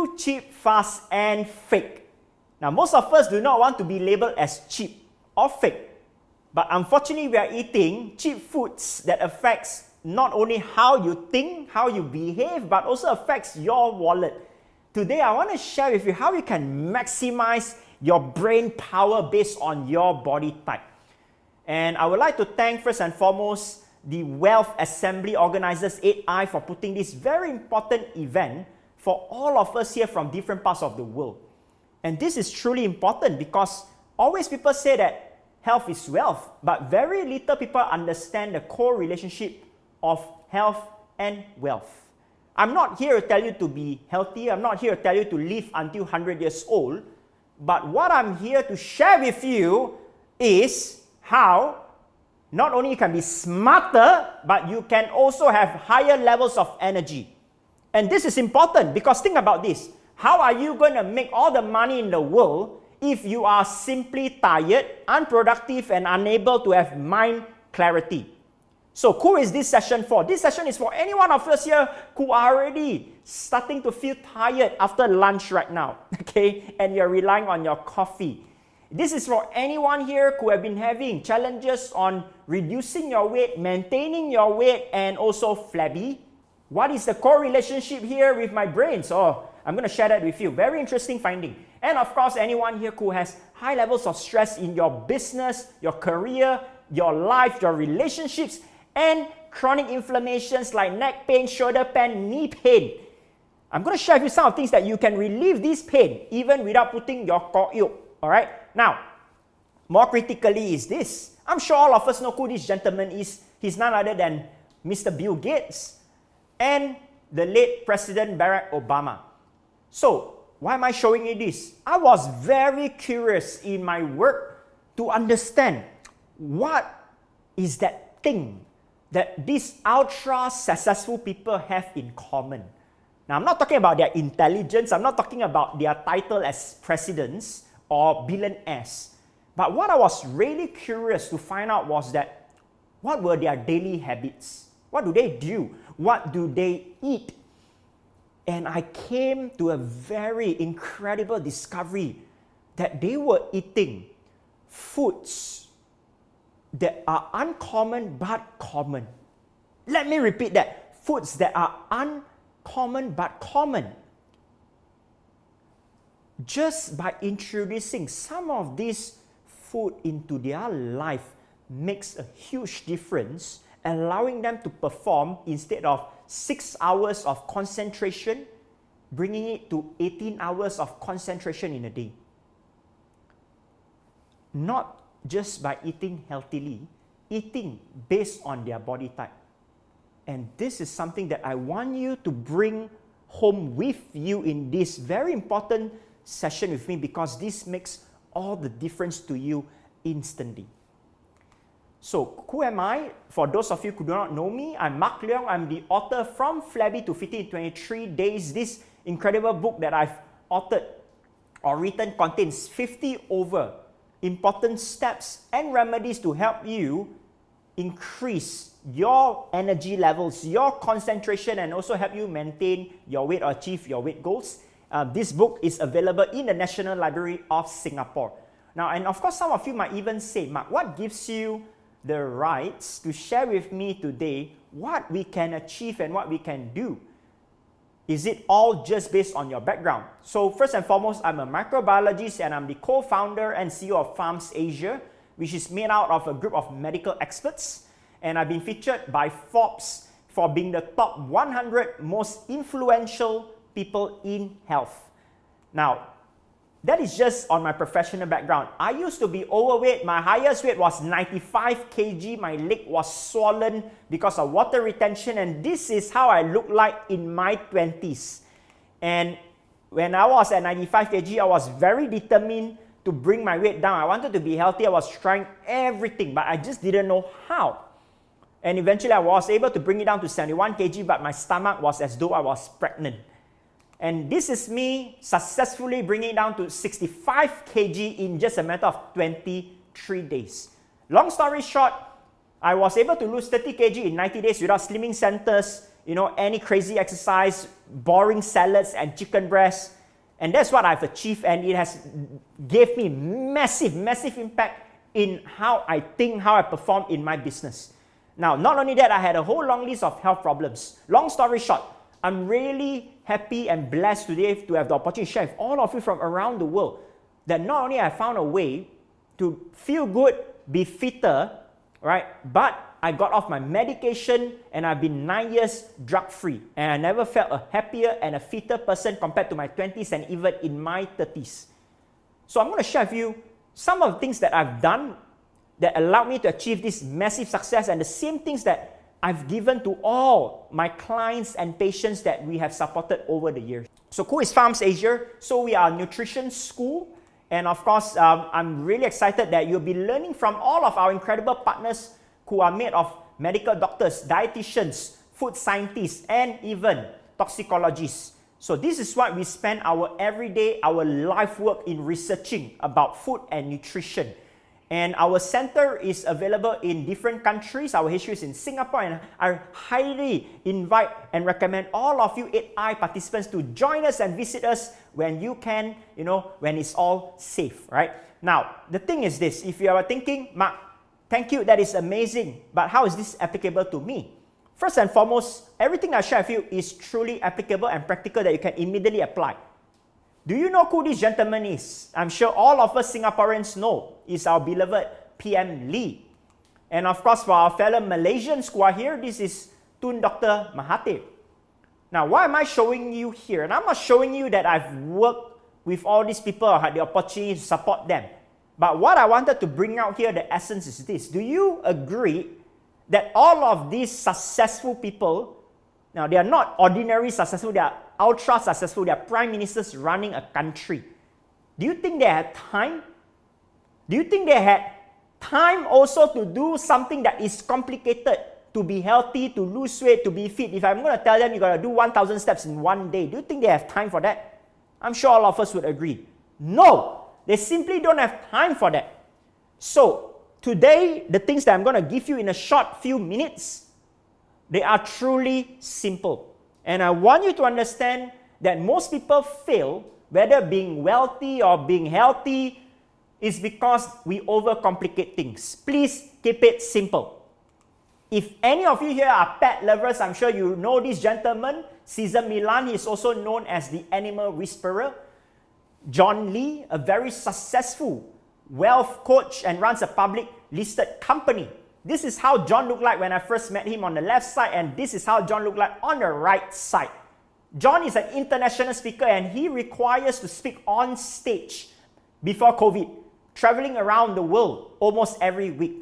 Too cheap, fast, and fake. Now, most of us do not want to be labeled as cheap or fake. But unfortunately, we are eating cheap foods that affects not only how you think, how you behave, but also affects your wallet. Today, I want to share with you how you can maximize your brain power based on your body type. And I would like to thank first and foremost the Wealth Assembly organizers 8i for putting this very important event for all of us here from different parts of the world. And this is truly important because always people say that health is wealth, but very little people understand the core relationship of health and wealth. I'm not here to tell you to be healthy. I'm not here to tell you to live until 100 years old. But what I'm here to share with you is how not only you can be smarter, but you can also have higher levels of energy. And this is important because think about this. How are you going to make all the money in the world if you are simply tired, unproductive, and unable to have mind clarity? So who is this session for? This session is for any one of us here who are already starting to feel tired after lunch right now, okay? And you're relying on your coffee. This is for anyone here who have been having challenges on reducing your weight, maintaining your weight, and also flabby. What is the core relationship here with my brain? So I'm going to share that with you. Very interesting finding. And of course, anyone here who has high levels of stress in your business, your career, your life, your relationships, and chronic inflammations like neck pain, shoulder pain, knee pain. I'm going to share with you some of the things that you can relieve this pain even without putting your core yoke. All right? Now, more critically is this. I'm sure all of us know who this gentleman is. He's none other than Mr. Bill Gates and the late President Barack Obama. So, why am I showing you this? I was very curious in my work to understand what is that thing that these ultra successful people have in common. Now, I'm not talking about their intelligence. I'm not talking about their title as presidents or billionaires. But what I was really curious to find out was that what were their daily habits? What do they do? What do they eat? And I came to a very incredible discovery that they were eating foods that are uncommon but common. Let me repeat that. Foods that are uncommon but common. Just by introducing some of this food into their life makes a huge difference, allowing them to perform instead of 6 hours of concentration, bringing it to 18 hours of concentration in a day. Not just by eating healthily, eating based on their body type. And this is something that I want you to bring home with you in this very important session with me because this makes all the difference to you instantly. So, who am I? For those of you who do not know me, I'm Mark Leong. I'm the author From Flabby to Fit in 23 Days. This incredible book that I've authored or written contains 50 over important steps and remedies to help you increase your energy levels, your concentration, and also help you maintain your weight or achieve your weight goals. This book is available in the National Library of Singapore. Now, and of course, some of you might even say, Mark, what gives you the rights to share with me today what we can achieve and what we can do? Is it all just based on your background? So first and foremost, I'm a microbiologist and I'm the co-founder and CEO of Farms Asia, which is made out of a group of medical experts. And I've been featured by Forbes for being the top 100 most influential people in health. Now, that is just on my professional background. I used to be overweight. My highest weight was 95 kg. My leg was swollen because of water retention. And this is how I look like in my 20s. And when I was at 95 kg, I was very determined to bring my weight down. I wanted to be healthy. I was trying everything, but I just didn't know how. And eventually, I was able to bring it down to 71 kg, but my stomach was as though I was pregnant. And this is me successfully bringing it down to 65 kg in just a matter of 23 days. Long story short, I was able to lose 30 kg in 90 days without slimming centers, any crazy exercise, boring salads and chicken breasts. And that's what I've achieved, and it has gave me massive, massive impact in how I think, how I perform in my business. Now, not only that, I had a whole long list of health problems. Long story short, I'm really happy and blessed today to have the opportunity to share with all of you from around the world that not only I found a way to feel good, be fitter, right, but I got off my medication and I've been 9 years drug-free, and I never felt a happier and a fitter person compared to my 20s and even in my 30s. So I'm going to share with you some of the things that I've done that allowed me to achieve this massive success, and the same things that I've given to all my clients and patients that we have supported over the years. So Who is Farms Asia? So we are a nutrition school, and of course, I'm really excited that you'll be learning from all of our incredible partners who are made of medical doctors, dietitians, food scientists, and even toxicologists. So this is what we spend our everyday, our life work in researching about food and nutrition. And our center is available in different countries. Our HQ is in Singapore, and I highly invite and recommend all of you 8i participants to join us and visit us when you can, when it's all safe, right? Now, the thing is this, if you are thinking, Mark, thank you, that is amazing, but how is this applicable to me? First and foremost, everything I share with you is truly applicable and practical that you can immediately apply. Do you know who this gentleman is? I'm sure all of us Singaporeans know. It's our beloved PM Lee. And of course, for our fellow Malaysians who are here, this is Tun Dr. Mahathir. Now, why am I showing you here? And I'm not showing you that I've worked with all these people or had the opportunity to support them. But what I wanted to bring out here, the essence is this. Do you agree that all of these successful people, now they are not ordinary successful, they are ultra successful, they are prime ministers running a country. Do you think they had time? Do you think they had time also to do something that is complicated, to be healthy, to lose weight, to be fit? If I'm going to tell them you got to do 1,000 steps in one day, do you think they have time for that? I'm sure all of us would agree. No, they simply don't have time for that. So today, the things that I'm going to give you in a short few minutes, they are truly simple. And I want you to understand that most people fail, whether being wealthy or being healthy, is because we overcomplicate things. Please keep it simple. If any of you here are pet lovers, I'm sure you know this gentleman, Cesar Millan. He is also known as the animal whisperer. John Lee, a very successful wealth coach and runs a public listed company. This is how John looked like when I first met him on the left side, and this is how John looked like on the right side. John is an international speaker, and he requires to speak on stage before COVID, traveling around the world almost every week.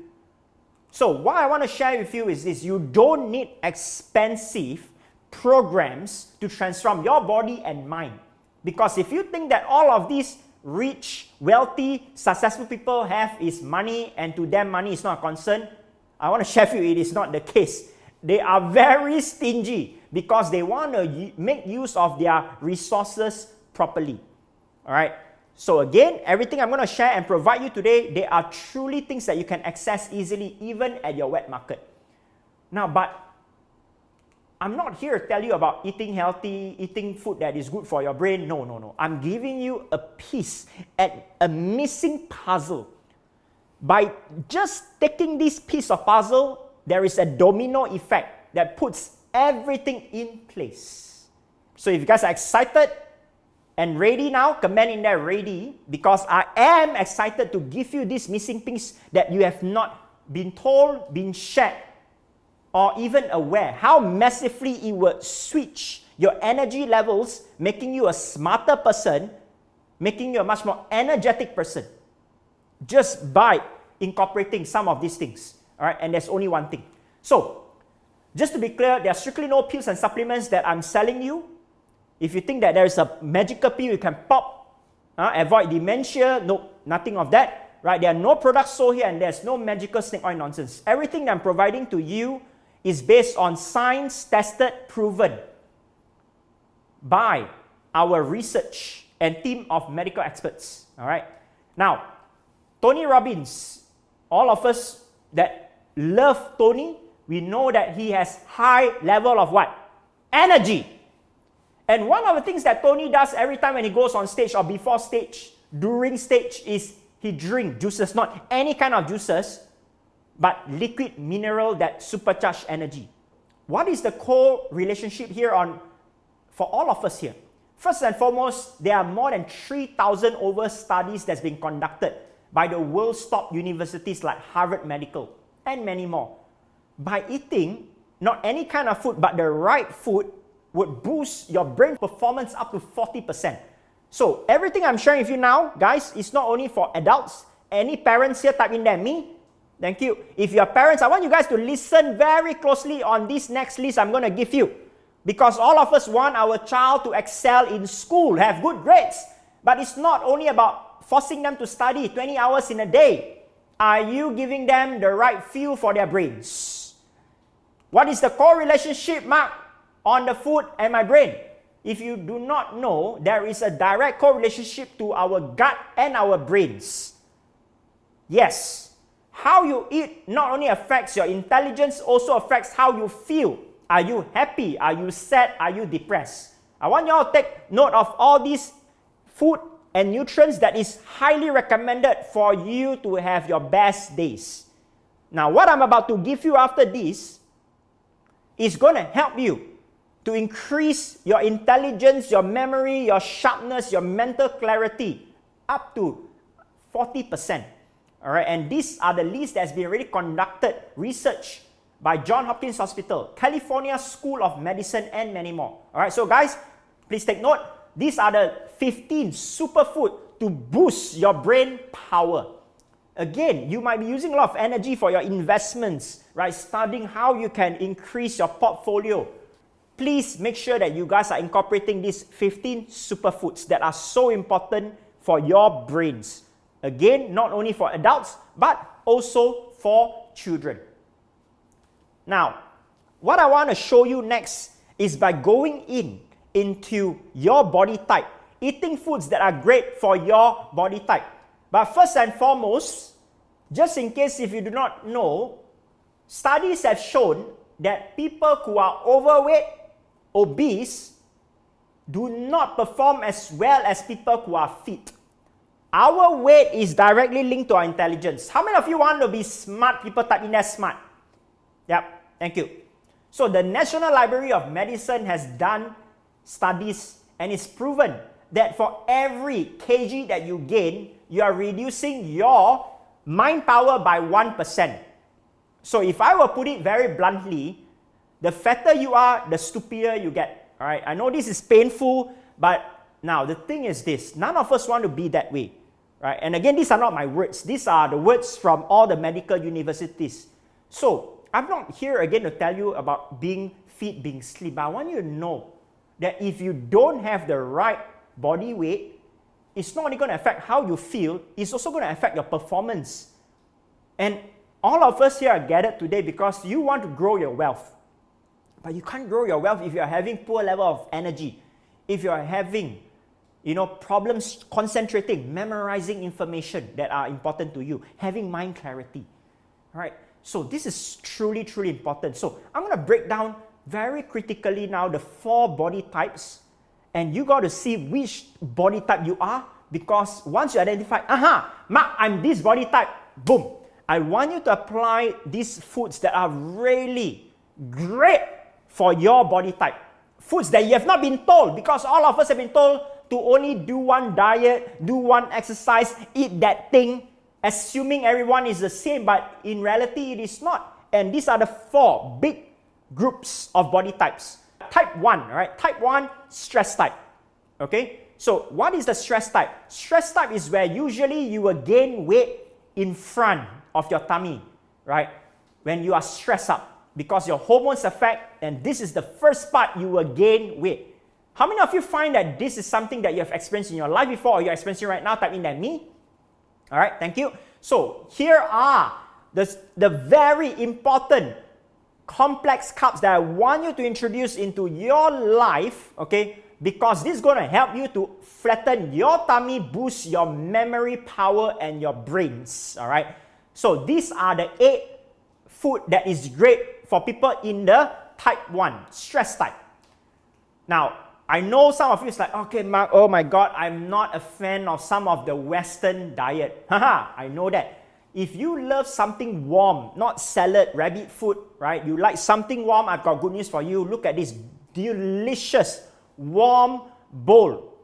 So what I want to share with you is this: you don't need expensive programs to transform your body and mind. Because if you think that all of these rich, wealthy, successful people have is money, and to them money is not a concern, I want to share with you it is not the case. They are very stingy because they want to make use of their resources properly. All right. So again, everything I'm going to share and provide you today, they are truly things that you can access easily even at your wet market. Now, but I'm not here to tell you about eating healthy, eating food that is good for your brain. No. I'm giving you a piece at a missing puzzle. By just taking this piece of puzzle, there is a domino effect that puts everything in place. So if you guys are excited and ready now, comment in there ready, because I am excited to give you this missing piece that you have not been told, been shared, or even aware how massively it would switch your energy levels, making you a smarter person, making you a much more energetic person, just by incorporating some of these things. All right, and there's only one thing. So, just to be clear, there are strictly no pills and supplements that I'm selling you. If you think that there is a magical pill you can pop, avoid dementia, no, nothing of that. Right? There are no products sold here, and there's no magical snake oil nonsense. Everything that I'm providing to you is based on science, tested, proven by our research and team of medical experts. All right. Now, Tony Robbins, all of us that love Tony, we know that he has high level of what? Energy. And one of the things that Tony does every time when he goes on stage or before stage, during stage, is he drinks juices, not any kind of juices, but liquid mineral that supercharge energy. What is the core relationship here for all of us here? First and foremost, there are more than 3,000 over studies that's been conducted by the world's top universities like Harvard Medical and many more. By eating not any kind of food, but the right food would boost your brain performance up to 40%. So everything I'm sharing with you now, guys, is not only for adults. Any parents here, type in there, me. Thank you. If you're parents, I want you guys to listen very closely on this next list I'm going to give you. Because all of us want our child to excel in school, have good grades. But it's not only about forcing them to study 20 hours in a day. Are you giving them the right fuel for their brains? What is the core relationship, Mark, on the food and my brain? If you do not know, there is a direct correlationship to our gut and our brains. Yes, how you eat not only affects your intelligence, also affects how you feel. Are you happy? Are you sad? Are you depressed? I want you all to take note of all these food and nutrients that is highly recommended for you to have your best days. Now, what I'm about to give you after this is going to help you to increase your intelligence, your memory, your sharpness, your mental clarity up to 40%. All right, and these are the lists that's been already conducted, research by Johns Hopkins Hospital, California School of Medicine, and many more. All right, so guys, please take note. These are the 15 superfood to boost your brain power. Again, you might be using a lot of energy for your investments, right? Studying how you can increase your portfolio. Please make sure that you guys are incorporating these 15 superfoods that are so important for your brains. Again, not only for adults, but also for children. Now, what I want to show you next is by going into your body type, eating foods that are great for your body type. But first and foremost, just in case if you do not know, studies have shown that people who are overweight, obese, do not perform as well as people who are fit. Our weight is directly linked to our intelligence. How many of you want to be smart? People type in there smart. Yep, thank you. So the National Library of Medicine has done studies and it's proven that for every kg that you gain, you are reducing your mind power by 1%. So if I were to put it very bluntly, the fatter you are, the stupider you get. All right, I know this is painful, but now the thing is this, none of us want to be that way. Right? And again, these are not my words. These are the words from all the medical universities. So I'm not here again to tell you about being fit, being slim, but I want you to know that if you don't have the right body weight, it's not only going to affect how you feel, it's also going to affect your performance. And all of us here are gathered today because you want to grow your wealth. But you can't grow your wealth if you're having poor level of energy, if you're having problems concentrating, memorizing information that are important to you, having mind clarity. All right? So this is truly, truly important. So I'm going to break down very critically now the 4 body types, and you got to see which body type you are, because once you identify, Mark, I'm this body type, boom. I want you to apply these foods that are really great for your body type. Foods that you have not been told, because all of us have been told to only do one diet, do one exercise, eat that thing, assuming everyone is the same, but in reality it is not. And these are the 4 big groups of body types. Type 1, all right? Type 1, stress type. Okay? So what is the stress type? Stress type is where usually you will gain weight in front of your tummy, right? When you are stressed up, because your hormones affect, and this is the first part you will gain weight. How many of you find that this is something that you have experienced in your life before, or you're experiencing right now? Type in there, me. All right, thank you. So here are the very important complex carbs that I want you to introduce into your life, okay? Because this is going to help you to flatten your tummy, boost your memory power and your brains, all right? So these are the 8 food that is great for people in the type 1, stress type. Now, I know some of you is like, okay, Mark, oh my God, I'm not a fan of some of the Western diet. Haha, I know that. If you love something warm, not salad, rabbit food, right? You like something warm, I've got good news for you. Look at this delicious warm bowl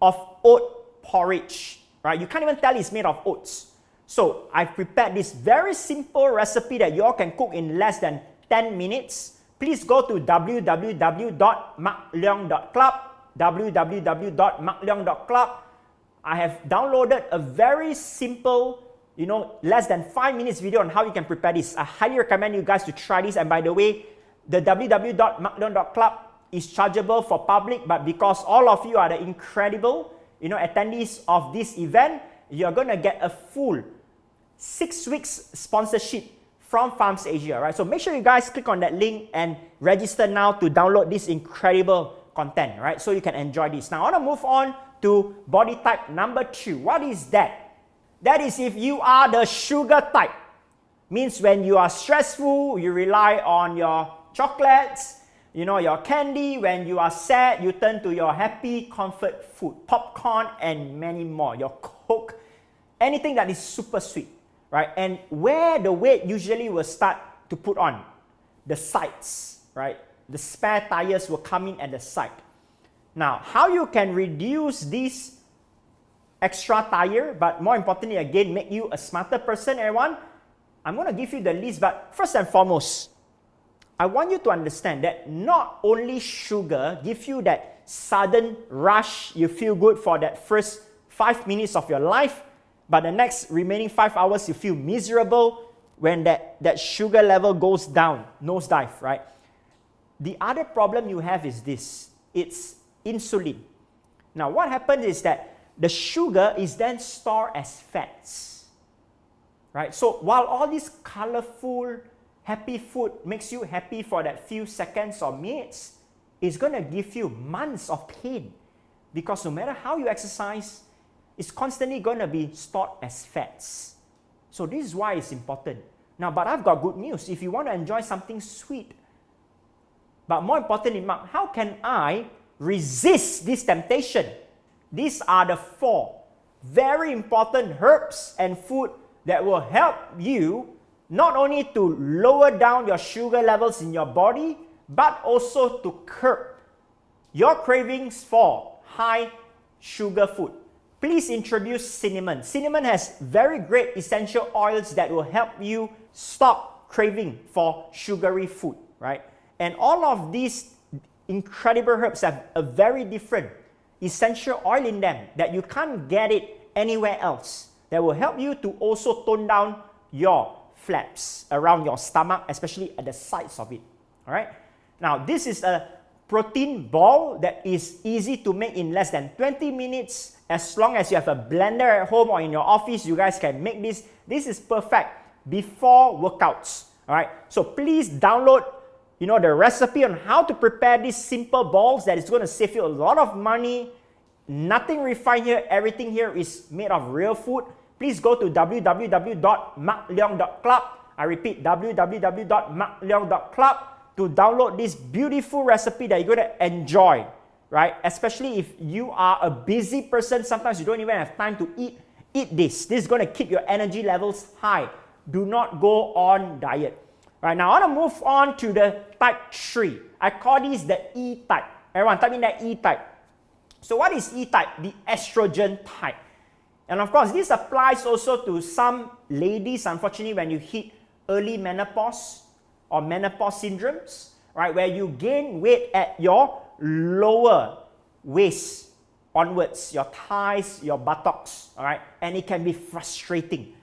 of oat porridge, right? You can't even tell it's made of oats. So I've prepared this very simple recipe that you all can cook in less than 10 minutes. Please go to www.markleong.club, www.markleong.club. I have downloaded a very simple, less than 5 minutes video on how you can prepare this. I highly recommend you guys to try this. And by the way, the www.markleong.club is chargeable for public, but because all of you are the incredible, attendees of this event, you're going to get a full 6 weeks sponsorship from Farms Asia, right? So make sure you guys click on that link and register now to download this incredible content, right? So you can enjoy this. Now I want to move on to body type number 2. What is that? That is if you are the sugar type. Means when you are stressful, you rely on your chocolates, your candy. When you are sad, you turn to your happy comfort food, popcorn and many more. Your Coke, anything that is super sweet, right? And where the weight usually will start to put on, the sides, right? The spare tires will come in at the side. Now, how you can reduce this extra tire, but more importantly, again, make you a smarter person, everyone? I'm going to give you the list, but first and foremost, I want you to understand that not only sugar gives you that sudden rush, you feel good for that first 5 minutes of your life, but the next remaining 5 hours, you feel miserable when that sugar level goes down, nosedive, right? The other problem you have is this. It's insulin. Now, what happens is that the sugar is then stored as fats, right? So while all this colorful, happy food makes you happy for that few seconds or minutes, it's going to give you months of pain because no matter how you exercise, it's constantly going to be stored as fats. So this is why it's important. Now, but I've got good news. If you want to enjoy something sweet, but more importantly, Mark, how can I resist this temptation? These are the 4 very important herbs and food that will help you not only to lower down your sugar levels in your body, but also to curb your cravings for high sugar food. Please introduce cinnamon. Cinnamon has very great essential oils that will help you stop craving for sugary food, right? And all of these incredible herbs have a very different essential oil in them that you can't get it anywhere else, that will help you to also tone down your flaps around your stomach, especially at the sides of it. All right. Now, this is a protein ball that is easy to make in less than 20 minutes. As long as you have a blender at home or in your office, you guys can make this. This is perfect before workouts. All right. So please download, the recipe on how to prepare these simple balls that is going to save you a lot of money. Nothing refined here. Everything here is made of real food. Please go to www.markleong.club. I repeat, www.markleong.club to download this beautiful recipe that you're going to enjoy, right? Especially if you are a busy person, sometimes you don't even have time to eat this. This is going to keep your energy levels high. Do not go on diet. Right, now I want to move on to the type 3. I call this the E type. Everyone, type in that E type. So what is E type? The estrogen type. And of course, this applies also to some ladies, unfortunately, when you hit early menopause or menopause syndromes, right, where you gain weight at your lower waist onwards, your thighs, your buttocks, all right, and it can be frustrating.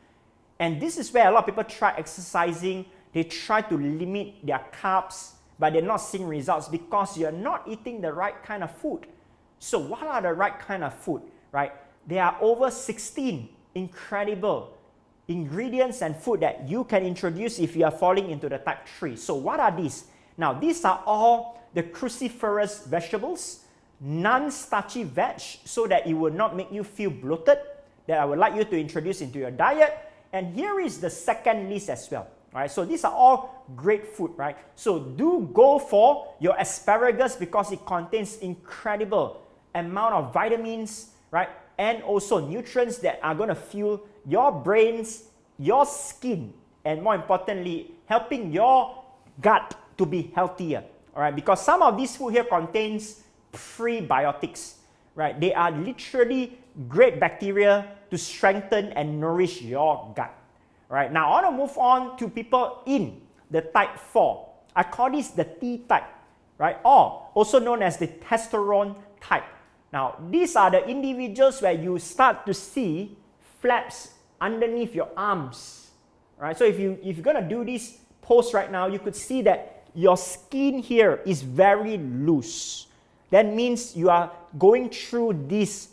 And this is where a lot of people try exercising. They try to limit their carbs, but they're not seeing results because you're not eating the right kind of food. So what are the right kind of food, right? There are over 16 incredible ingredients and food that you can introduce if you are falling into the type 3. So what are these? Now, these are all the cruciferous vegetables, non-starchy veg, so that it will not make you feel bloated, that I would like you to introduce into your diet. And here is the second list as well. right? So these are all great food, right? So do go for your asparagus because it contains incredible amount of vitamins, right? And also nutrients that are going to fuel your brains, your skin, and more importantly, helping your gut to be healthier, all right? Because some of these food here contains prebiotics, right? They are literally great bacteria to strengthen and nourish your gut, right? Now, I want to move on to people in the type 4. I call this the T type, right? Or also known as the testosterone type. Now, these are the individuals where you start to see flaps underneath your arms, right? So if you're going to do this pose right now, you could see that your skin here is very loose. That means you are going through this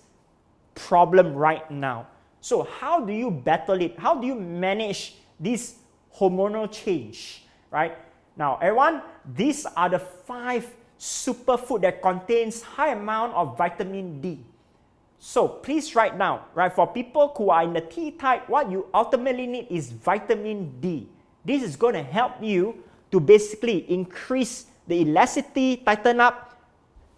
problem right now. So how do you battle it? How do you manage this hormonal change, right? Now, everyone, these are the 5 superfood that contains high amount of vitamin D. So please write down, right? For people who are in the T type, what you ultimately need is vitamin D. This is going to help you to basically increase the elasticity, tighten up,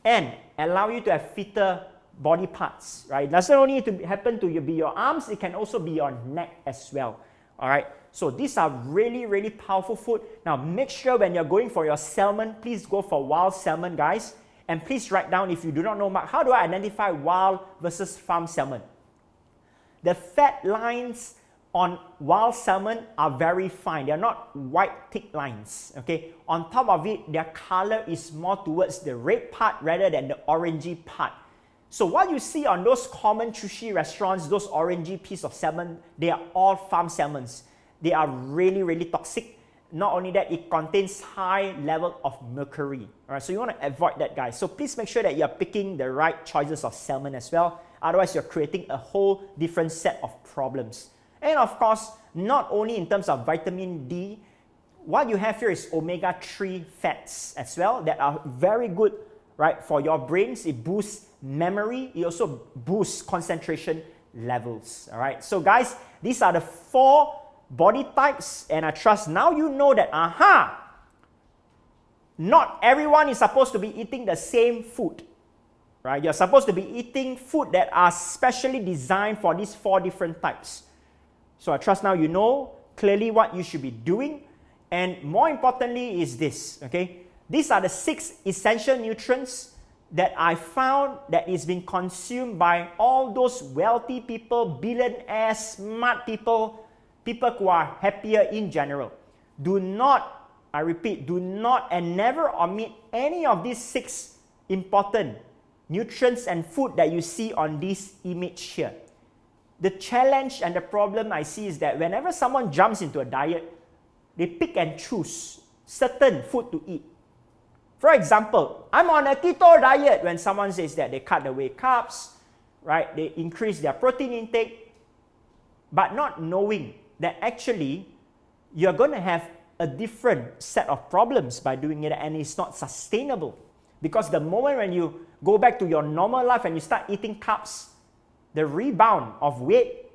and allow you to have fitter body parts, right? It doesn't only need to happen to be your arms, it can also be your neck as well, all right? So these are really, really powerful food. Now make sure when you're going for your salmon, please go for wild salmon, guys. And please write down if you do not know, how do I identify wild versus farm salmon? The fat lines on wild salmon are very fine. They are not white thick lines, okay? On top of it, their color is more towards the red part rather than the orangey part. So what you see on those common sushi restaurants, those orangey piece of salmon, they are all farm salmons. They are really, really toxic. Not only that, it contains high level of mercury. All right, so you want to avoid that, guys. So please make sure that you're picking the right choices of salmon as well. Otherwise, you're creating a whole different set of problems. And of course, not only in terms of vitamin D, what you have here is omega-3 fats as well that are very good, right, for your brains. It boosts memory. It also boosts concentration levels. All right. So guys, these are the 4 body types, and I trust now you know that, not everyone is supposed to be eating the same food, right? You're supposed to be eating food that are specially designed for these 4 different types. So I trust now you know clearly what you should be doing, and more importantly is this, okay? These are the 6 essential nutrients that I found that is being consumed by all those wealthy people, billionaires, smart people, people who are happier in general. Do not, I repeat, do not and never omit any of these 6 important nutrients and food that you see on this image here. The challenge and the problem I see is that whenever someone jumps into a diet, they pick and choose certain food to eat. For example, I'm on a keto diet. When someone says that, they cut away carbs, right? They increase their protein intake, but not knowing that actually you're going to have a different set of problems by doing it, and it's not sustainable. Because the moment when you go back to your normal life and you start eating carbs, the rebound of weight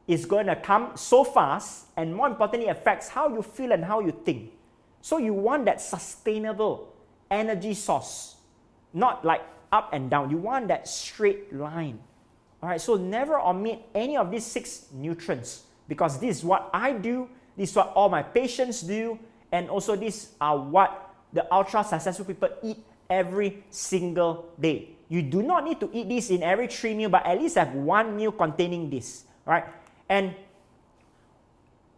is going to come so fast, and more importantly affects how you feel and how you think. So you want that sustainable energy source, not like up and down. You want that straight line. All right, so never omit any of these 6 nutrients, because this is what I do, this is what all my patients do, and also these are what the ultra successful people eat every single day. You do not need to eat this in every 3 meals, but at least have 1 meal containing this, right? And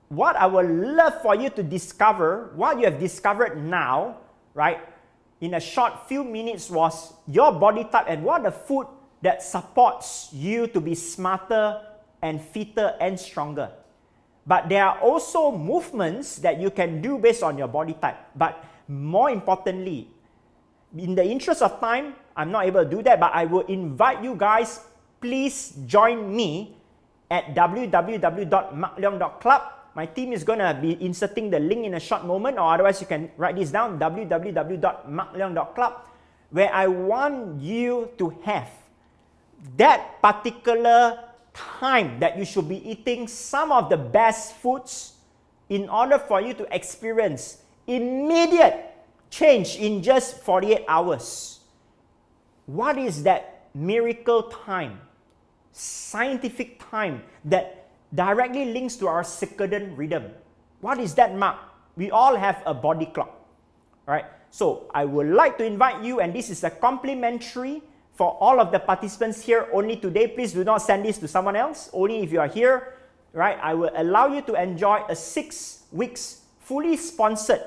what I would love for you to discover, what you have discovered now, right, in a short few minutes was your body type and what the food that supports you to be smarter and fitter and stronger. But there are also movements that you can do based on your body type. But more importantly, in the interest of time, I'm not able to do that, but I will invite you guys, please join me at www.markleong.club. My team is going to be inserting the link in a short moment, or otherwise you can write this down, www.markleong.club, where I want you to have that particular time that you should be eating some of the best foods in order for you to experience immediate change in just 48 hours. What is that miracle time, scientific time that directly links to our circadian rhythm? What is that, Mark? We all have a body clock, right? So I would like to invite you, and this is a complimentary for all of the participants here only today. Please do not send this to someone else. Only if you are here, right? I will allow you to enjoy a 6 weeks fully sponsored,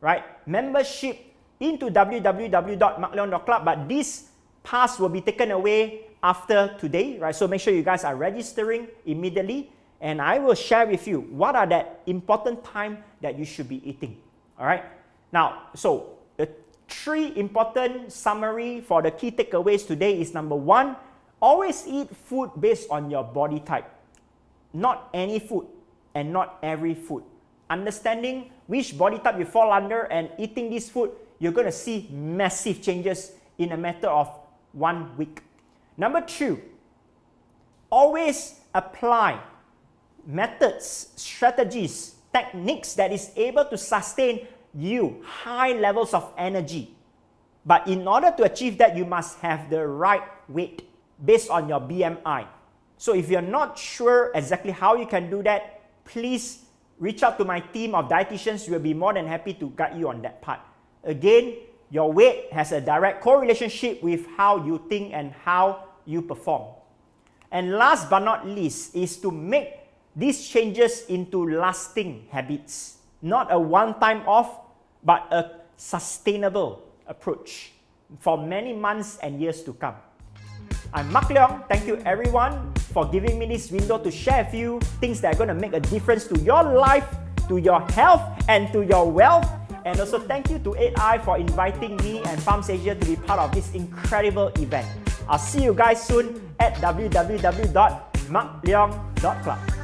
right, membership into www.markleon.club. But this pass will be taken away after today, right? So make sure you guys are registering immediately, and I will share with you what are that important time that you should be eating. All right. Now, so the 3 important summary for the key takeaways today is number 1, always eat food based on your body type. Not any food and not every food. Understanding which body type you fall under and eating this food, you're going to see massive changes in a matter of 1 week. Number 2, always apply methods, strategies, techniques that is able to sustain you high levels of energy. But in order to achieve that, you must have the right weight based on your BMI. So if you're not sure exactly how you can do that, please reach out to my team of dietitians. We'll be more than happy to guide you on that part. Again, your weight has a direct correlationship with how you think and how you perform. And last but not least is to make these changes into lasting habits. Not a one-time off, but a sustainable approach for many months and years to come. I'm Mark Leong. Thank you everyone for giving me this window to share with you things that are going to make a difference to your life, to your health, and to your wealth. And also thank you to 8i for inviting me and Farms Asia to be part of this incredible event. I'll see you guys soon at www.markleong.club.